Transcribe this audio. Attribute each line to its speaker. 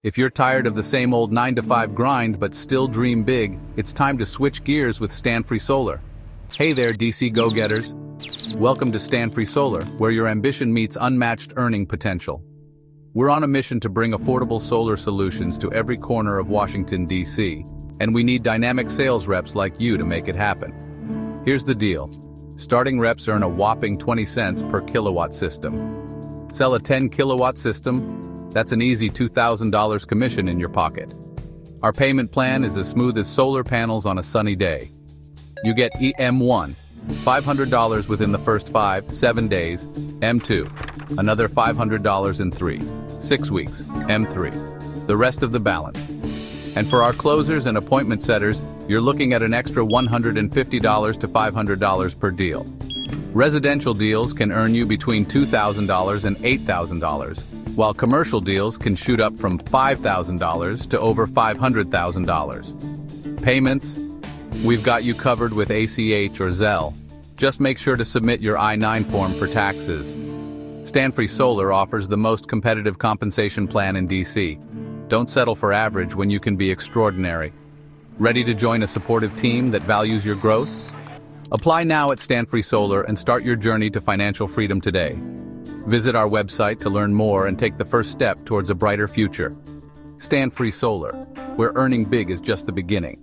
Speaker 1: If you're tired of the same old 9-to-5 grind but still dream big, it's time to switch gears with StanFree Solar. Hey there, DC go-getters. Welcome to StanFree Solar, where your ambition meets unmatched earning potential. We're on a mission to bring affordable solar solutions to every corner of Washington, D.C., and we need dynamic sales reps like you to make it happen. Here's the deal. Starting reps earn a whopping 20 cents per kilowatt system. Sell a 10-kilowatt system, that's an easy $2,000 commission in your pocket. Our payment plan is as smooth as solar panels on a sunny day. You get M1, $500 within the first 7 days, M2, another $500 in 6 weeks, M3, the rest of the balance. And for our closers and appointment setters, you're looking at an extra $150 to $500 per deal. Residential deals can earn you between $2,000 and $8,000, while commercial deals can shoot up from $5,000 to over $500,000. Payments? We've got you covered with ACH or Zelle. Just make sure to submit your I-9 form for taxes. StanFree Solar offers the most competitive compensation plan in DC. Don't settle for average when you can be extraordinary. Ready to join a supportive team that values your growth? Apply now at StanFree Solar and start your journey to financial freedom today. Visit our website to learn more and take the first step towards a brighter future. StanFree Solar, where earning big is just the beginning.